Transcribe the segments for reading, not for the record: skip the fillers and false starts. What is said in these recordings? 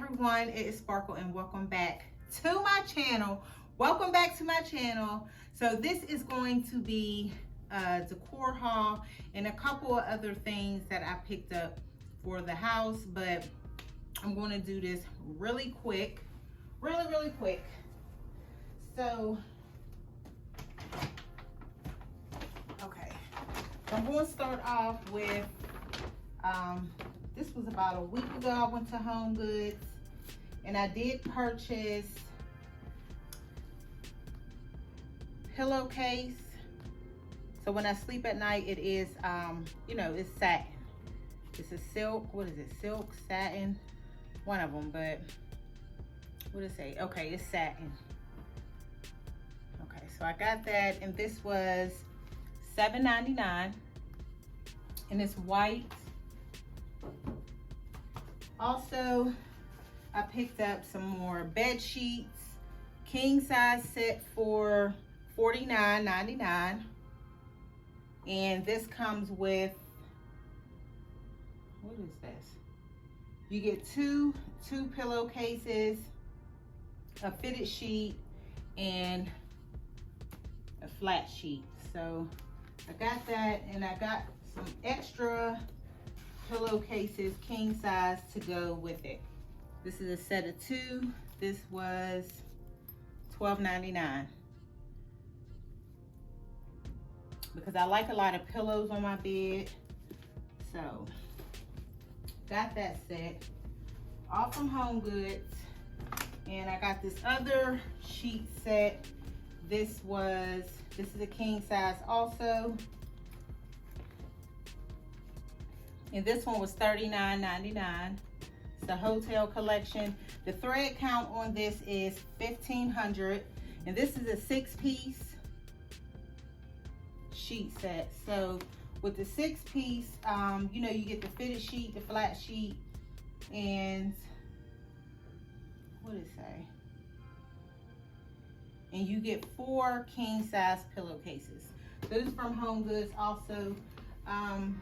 everyone, it is Sparkle and welcome back to my channel. Welcome back to my channel. So this is going to be a decor haul and a couple of other things that I picked up for the house, but I'm going to do this really quick, really quick. So, okay, so I'm going to start off with, this was about a week ago. I went to Home Goods and I did purchase pillowcase. So when I sleep at night, it is, you know, it's satin. It's a silk, what is it? Silk, satin, one of them, but what does it say? Okay, it's satin. Okay, so I got that, and this was $7.99, and it's white. Also, I picked up some more bed sheets, king size set for $49.99, and this comes with, what is this? You get two pillowcases, a fitted sheet, and a flat sheet. So I got that, and I got some extra pillowcases, king size, to go with it. This is a set of 2. This was $12.99. Because I like a lot of pillows on my bed. So got that set all from Home Goods. And I got this other sheet set. This is a king size also. And this one was $39.99. It's the hotel collection. The thread count on this is 1,500. And this is a 6-piece sheet set. So with the 6-piece, you know, you get the fitted sheet, the flat sheet, and what did it say? And you get 4 king size pillowcases. Those from Home Goods also. I'm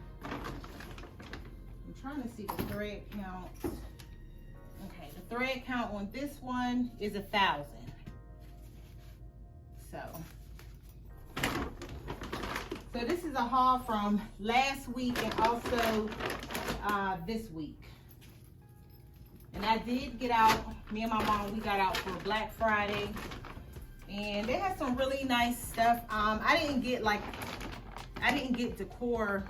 trying to see the thread count. Okay, the thread count on this one is 1,000. So this is a haul from last week and also this week. And I did get out, me and my mom, we got out for Black Friday. And they had some really nice stuff. I didn't get decor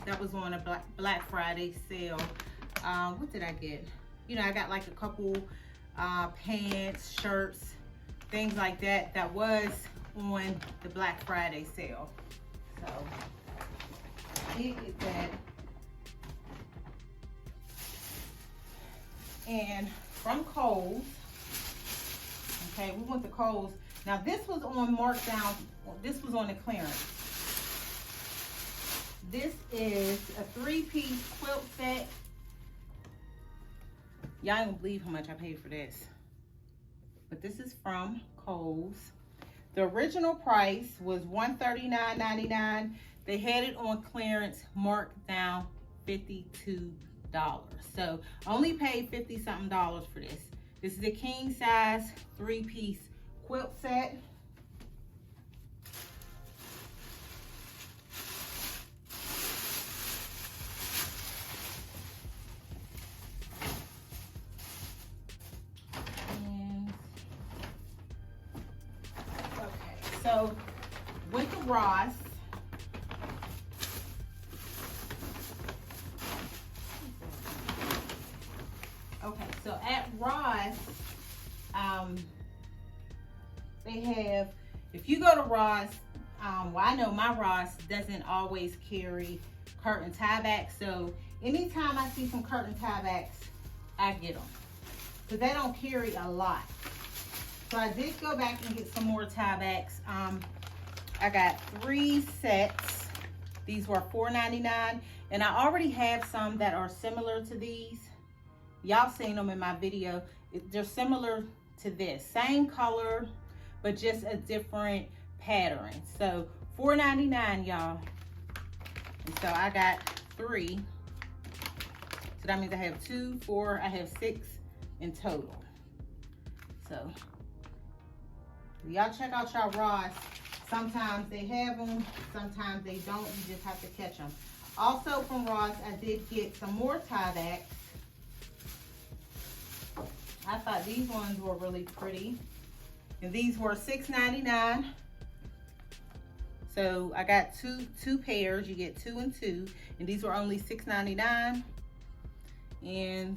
that was on a Black Friday sale. What did I get? You know, I got like a couple pants, shirts, things like that that was on the Black Friday sale. So I did get that. And from Kohl, okay, we went to Kohl's. Now this was on markdown, this was on the clearance. This is a 3-piece quilt set. Y'all ain't gonna believe how much I paid for this. But this is from Kohl's. The original price was $139.99. They had it on clearance, marked down $52. So I only paid $50-something for this. This is a king size 3-piece quilt set. So went to Ross. Okay, so at Ross, they have, if you go to Ross, well, I know my Ross doesn't always carry curtain tie backs. So anytime I see some curtain tie backs, I get them. Because they don't carry a lot. So I did go back and get some more tie backs. I got 3 sets. These were $4.99, and I already have some that are similar to these. Y'all seen them in my video. They're similar to this. Same color, but just a different pattern. So $4.99, y'all. And so I got 3. that means I have 2, 4, I have 6 in total. So y'all check out y'all rods. Sometimes they have them, sometimes they don't. You just have to catch them. Also from Ross, I did get some more tie backs. I thought these ones were really pretty. And these were $6.99. So I got two pairs. You get 2 and 2. And these were only $6.99. And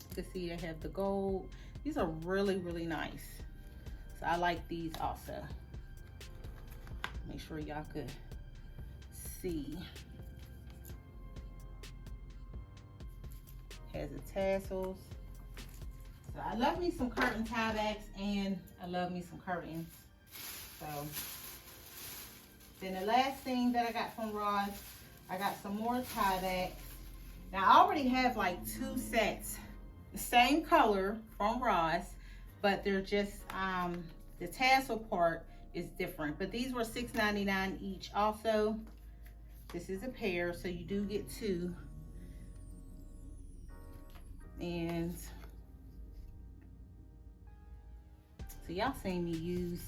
you can see they have the gold. These are really, really nice. So I like these also. Make sure y'all could see. Has the tassels. So I love me some curtain tie backs and I love me some curtains. So then the last thing that I got from Ross, I got some more tie backs. Now I already have like 2 sets, the same color from Ross, but they're just the tassel part is different. But these were $6.99 each also. This is a pair, so you do get 2. And so y'all seen me use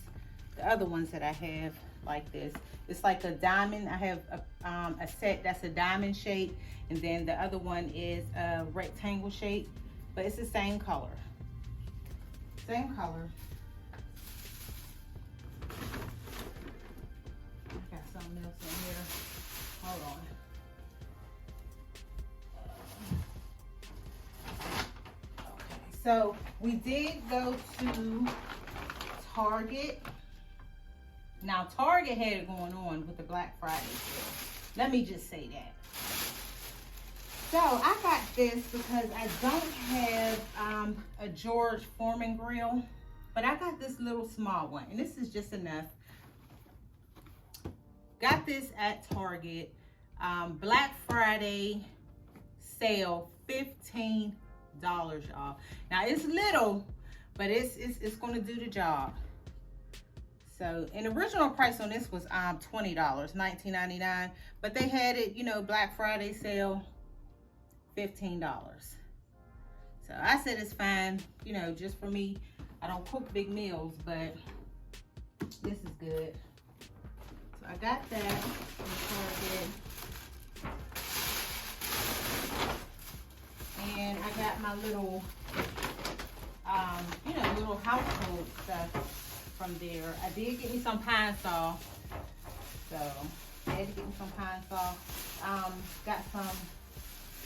the other ones that I have like this. It's like a diamond. I have a set that's a diamond shape, and then the other one is a rectangle shape, but it's the same color. Same color. Got something else in here. Hold on. Okay, so we did go to Target. Now Target had it going on with the Black Friday sale. Let me just say that. So I got this because I don't have a George Foreman grill, but I got this little small one, and this is just enough. Got this at Target. Black Friday sale, $15, y'all. Now it's little, but it's gonna do the job. So, and the original price on this was $20, $19.99, but they had it, you know, Black Friday sale, $15. So I said it's fine, you know, just for me. I don't cook big meals, but this is good. So I got that from Target. And I got my little, you know, little household stuff from there. I did get me some Pine Sol. So I had to get me some Pine Sol. Got some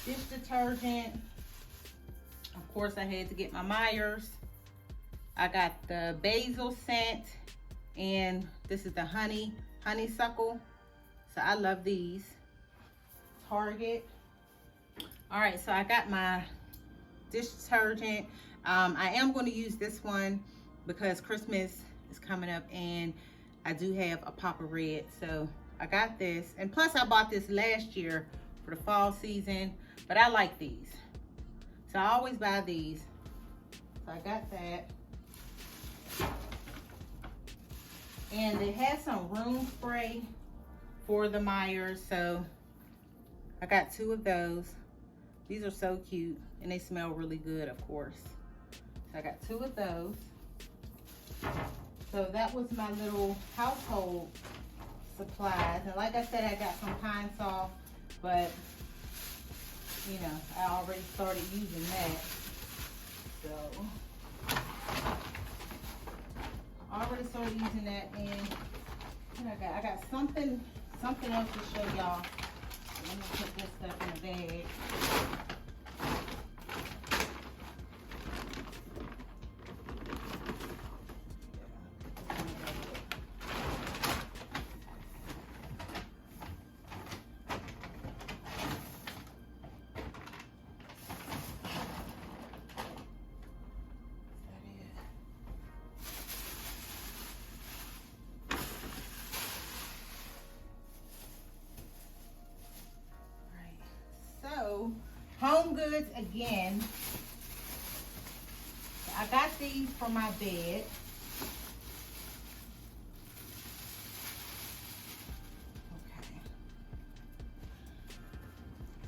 dish detergent. Of course, I had to get my Myers. I got the basil scent, and this is the honeysuckle. So I love these. Target. All right, so I got my dish detergent. I am going to use this one because Christmas is coming up, and I do have a pop of red. So I got this, and plus I bought this last year for the fall season, but I like these. So I always buy these. So I got that. And it has some room spray for the Myers, so I got 2 of those. These are so cute, and they smell really good, of course. So I got 2 of those. So that was my little household supplies. And like I said, I got some Pine Sol, but you know, I already started using that. So I already started using that, and I got something else to show y'all. Let me put this stuff in a bag. Home goods again. I got these for my bed. Okay.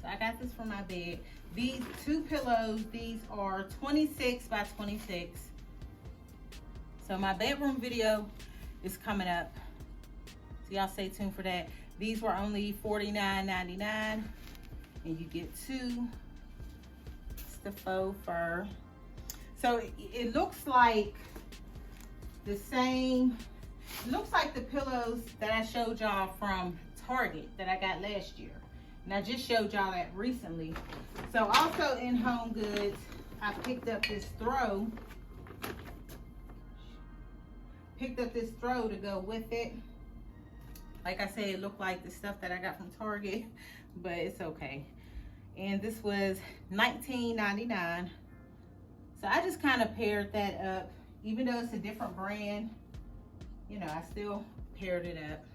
So I got this for my bed. These 2 pillows, these are 26 by 26. So my bedroom video is coming up. So y'all stay tuned for that. These were only $49.99, and you get 2. It's the faux fur. So it looks like the same. It looks like the pillows that I showed y'all from Target that I got last year. And I just showed y'all that recently. So also in Home Goods, I picked up this throw. Picked up this throw to go with it. Like I said, it looked like the stuff that I got from Target, but it's okay. And this was $19.99. So I just kind of paired that up. Even though it's a different brand, you know, I still paired it up.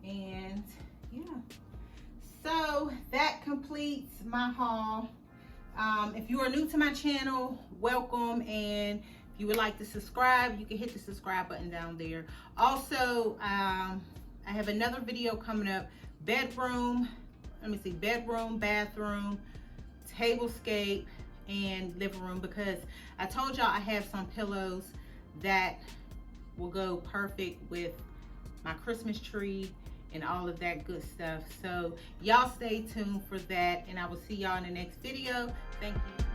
And yeah, so that completes my haul. If you are new to my channel, welcome. And if you would like to subscribe, you can hit the subscribe button down there. Also, I have another video coming up. Bedroom, bathroom, tablescape, and living room, because I told y'all I have some pillows that will go perfect with my Christmas tree and all of that good stuff. So y'all stay tuned for that, and I will see y'all in the next video. Thank you.